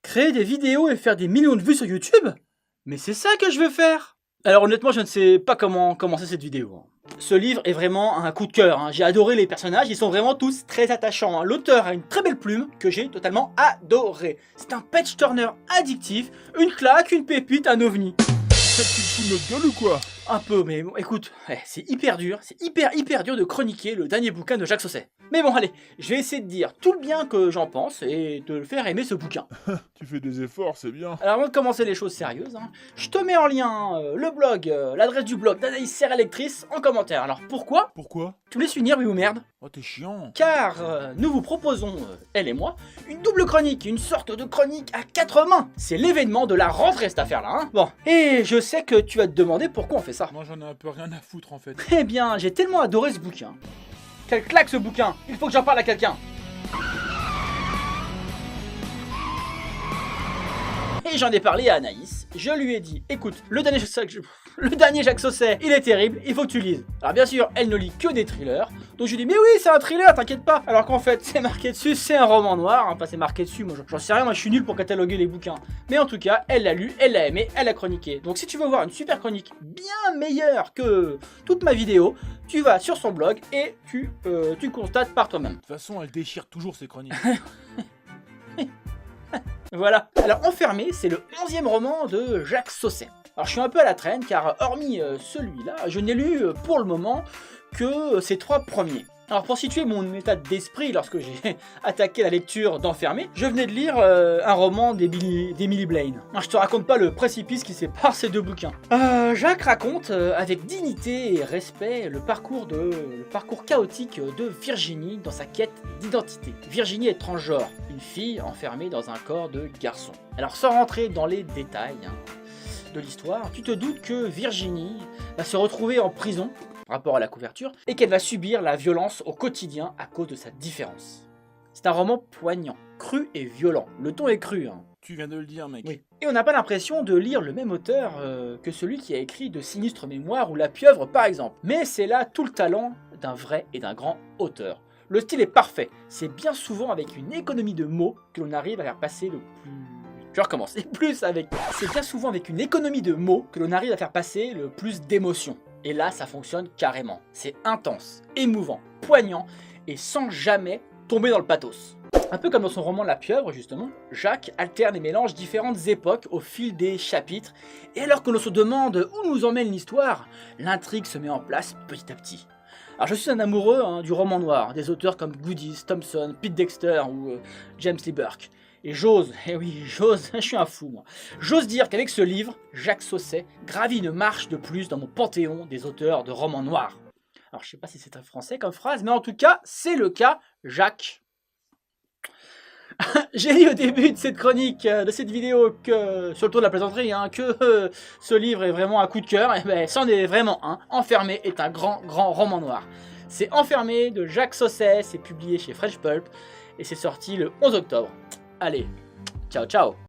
Créer des vidéos et faire des millions de vues sur YouTube? Mais c'est ça que je veux faire! Alors honnêtement, je ne sais pas comment commencer cette vidéo. Ce livre est vraiment un coup de cœur. J'ai adoré les personnages, ils sont vraiment tous très attachants. L'auteur a une très belle plume que j'ai totalement adoré. C'est un page turner addictif, une claque, une pépite, un ovni. Tu te fous de notre gueule ou quoi? Un peu, mais bon, écoute, c'est hyper dur, c'est hyper dur de chroniquer le dernier bouquin de Jacques Sausset. Mais bon, allez, je vais essayer de dire tout le bien que j'en pense et de le faire aimer ce bouquin. Tu fais des efforts, c'est bien. Alors avant de commencer les choses sérieuses, je te mets en lien le blog, l'adresse du blog d'Anaïs Serre Lectrice en commentaire. Alors pourquoi? Pourquoi? Tu me laisses finir, oui ou merde? Oh, t'es chiant. Car nous vous proposons, elle et moi, une double chronique, une sorte de chronique à 4 mains. C'est l'événement de la rentrée cette affaire-là. Bon, et je sais que tu vas te demander pourquoi on fait ça. Moi j'en ai un peu rien à foutre en fait. Eh bien, j'ai tellement adoré ce bouquin. Quelle claque ce bouquin! Il faut que j'en parle à quelqu'un. Et j'en ai parlé à Anaïs, je lui ai dit, écoute, le dernier Jacques Sausset, il est terrible, il faut que tu lises. Alors bien sûr, elle ne lit que des thrillers, donc je lui ai dit, mais oui, c'est un thriller, t'inquiète pas. Alors qu'en fait, c'est marqué dessus, c'est un roman noir, enfin c'est marqué dessus, moi j'en sais rien, moi je suis nul pour cataloguer les bouquins. Mais en tout cas, elle l'a lu, elle l'a aimé, elle l'a chroniqué. Donc si tu veux voir une super chronique bien meilleure que toute ma vidéo, tu vas sur son blog et tu constates par toi-même. De toute façon, elle déchire toujours ses chroniques. Voilà. Alors Enfermé, c'est le 11e roman de Jacques Sausset. Alors je suis un peu à la traîne car hormis celui-là, je n'ai lu pour le moment que ces 3 premiers. Alors pour situer mon état d'esprit lorsque j'ai attaqué la lecture d'Enfermé, je venais de lire un roman d'Emily Blaine. Alors, je te raconte pas le précipice qui sépare ces 2 bouquins. Jacques raconte avec dignité et respect le parcours chaotique de Virginie dans sa quête d'identité. Virginie est transgenre, une fille enfermée dans un corps de garçon. Alors sans rentrer dans les détails de l'histoire, tu te doutes que Virginie va se retrouver en prison rapport à la couverture, et qu'elle va subir la violence au quotidien à cause de sa différence. C'est un roman poignant, cru et violent. Le ton est cru. Tu viens de le dire, mec. Oui. Et on n'a pas l'impression de lire le même auteur que celui qui a écrit De sinistres mémoires ou La pieuvre par exemple. Mais c'est là tout le talent d'un vrai et d'un grand auteur. Le style est parfait. C'est bien souvent avec une économie de mots que l'on arrive à faire passer le plus... Je recommence. C'est bien souvent avec une économie de mots que l'on arrive à faire passer le plus d'émotions. Et là, ça fonctionne carrément. C'est intense, émouvant, poignant et sans jamais tomber dans le pathos. Un peu comme dans son roman La pieuvre, justement, Jacques alterne et mélange différentes époques au fil des chapitres. Et alors que l'on se demande où nous emmène l'histoire, l'intrigue se met en place petit à petit. Alors je suis un amoureux du roman noir, des auteurs comme Goodies, Thompson, Pete Dexter ou James Lee Burke. Et j'ose, je suis un fou moi, j'ose dire qu'avec ce livre, Jacques Sausset gravit une marche de plus dans mon panthéon des auteurs de romans noirs. Alors je sais pas si c'est un français comme phrase, mais en tout cas, c'est le cas, Jacques. J'ai dit au début de cette chronique, de cette vidéo, que sur le tour de la plaisanterie, que ce livre est vraiment un coup de cœur, et ben c'en est vraiment un. Enfermé est un grand roman noir. C'est Enfermé de Jacques Sausset, c'est publié chez French Pulp, et c'est sorti le 11 octobre. Allez, ciao ciao.